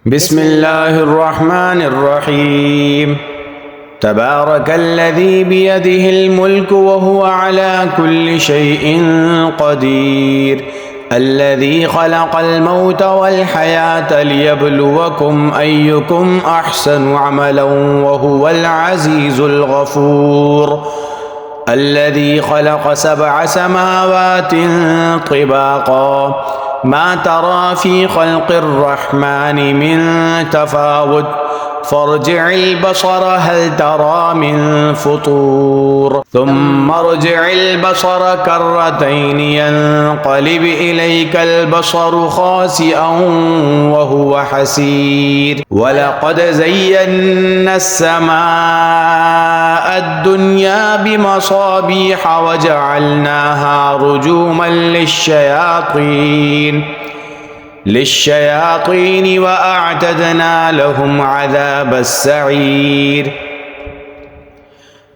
بسم الله الرحمن الرحيم. تبارك الذي بيده الملك وهو على كل شيء قدير، الذي خلق الموت والحياة ليبلوكم أيكم أحسن عملا وهو العزيز الغفور، الذي خلق 7 سماوات طباقا ما ترى في خلق الرحمن من تفاوت فارجع البصر هل ترى من فطور ثم ارجع البصر كرتين ينقلب إليك البصر خاسئا وهو حسير، ولقد زينا السماء الدنيا بمصابيح وجعلناها رجوما للشياطين وأعتدنا لهم عذاب السعير.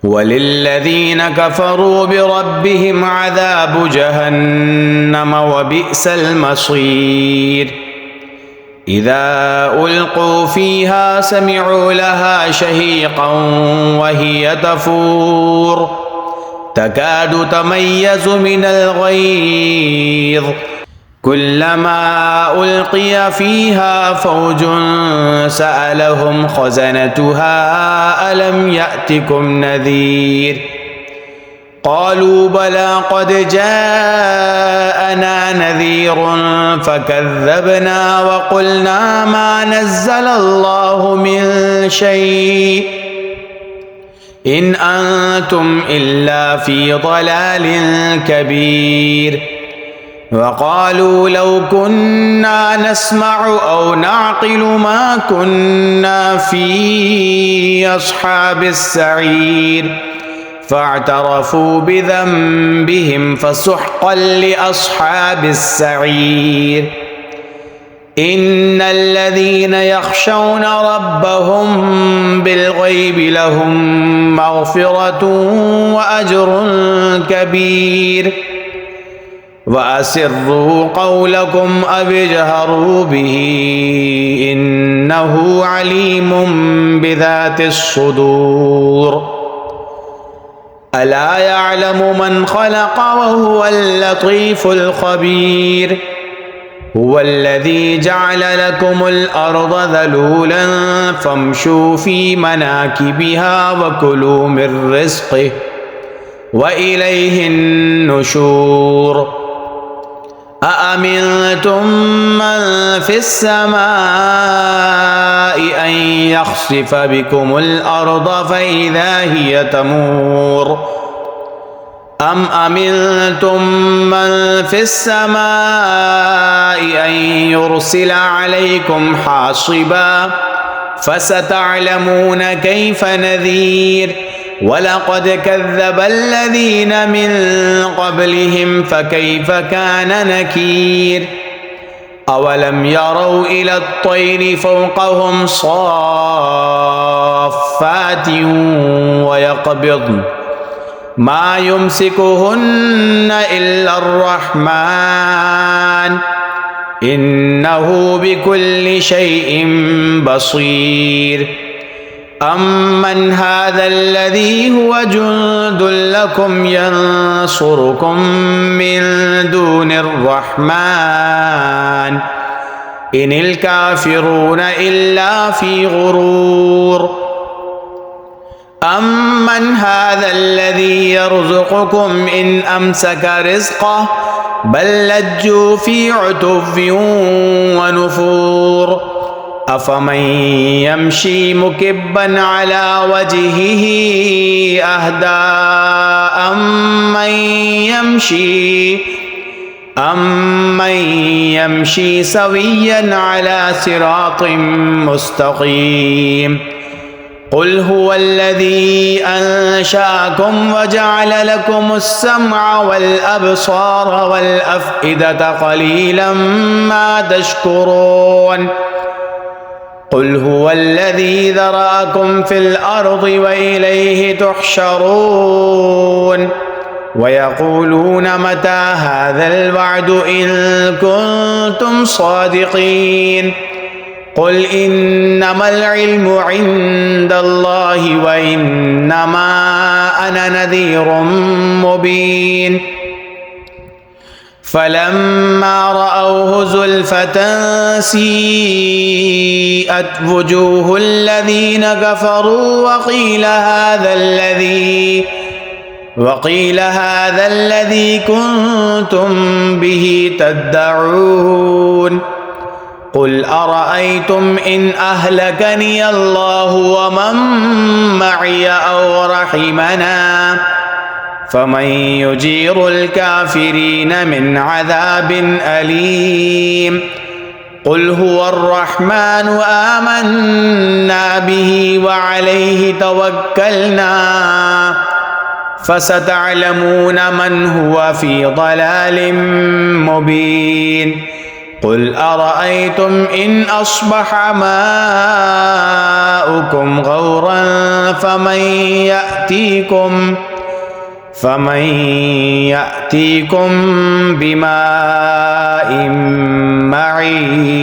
وللذين كفروا بربهم عذاب جهنم وبئس المصير. إذا ألقوا فيها سمعوا لها شهيقا وهي تفور تكاد تميز من الغيظ، كلما ألقي فيها فوج سألهم خزنتها ألم يأتكم نذير، قالوا بلى قد جاءنا نذير فكذبنا وقلنا ما نزل الله من شيء إن أنتم إلا في ضلال كبير. وقالوا لو كنا نسمع أو نعقل ما كنا في أصحاب السعير، فاعترفوا بذنبهم فسحقا لأصحاب السعير. إن الذين يخشون ربهم بالغيب لهم مغفرة وأجر كبير. وأسروا قولكم أو اجهروا به إنه عليم بذات الصدور. ألا يعلم من خلق وهو اللطيف الخبير. هو الذي جعل لكم الأرض ذلولا فامشوا في مناكبها وكلوا من رزقه وإليه النشور. أأمنتم من في السماء أن يخسف بكم الأرض فإذا هي تمور، أم أمنتم من في السماء أن يرسل عليكم حاصبا فستعلمون كيف نذير. ولقد كذب الذين من قبلهم فكيف كان نكير. أولم يروا إلى الطير فوقهم صافات ويقبضن ما يمسكهن إلا الرحمن إنه بكل شيء بصير. أمن هذا الذي هو جند لكم ينصركم من دون الرحمن إن الكافرون إلا في غرور. أمن هذا الذي يرزقكم إن أمسك رزقه بل لجوا في عتو ونفور. أفمن يمشي مكبا على وجهه أهدى أمن يمشي سويا على صراط مستقيم. قل هو الذي أنشأكم وجعل لكم السمع والأبصار والأفئدة قليلا ما تشكرون. قل هو الذي ذرأكم في الأرض وإليه تحشرون. ويقولون متى هذا الوعد إن كنتم صادقين قل إنما العلم عند الله وإنما أنا نذير مبين فلما رأوه زلفة سيئت وجوه الذين كفروا وقيل هذا الذي كنتم به تدعون قل أرأيتم إن أهلكني الله ومن معي أو رحمنا فمن يجير الكافرين من عذاب أليم قل هو الرحمن آمنا به وعليه توكلنا فستعلمون من هو في ضلال مبين قل أرأيتم إن أصبح ماؤكم غورا فمن يأتيكم بماء معين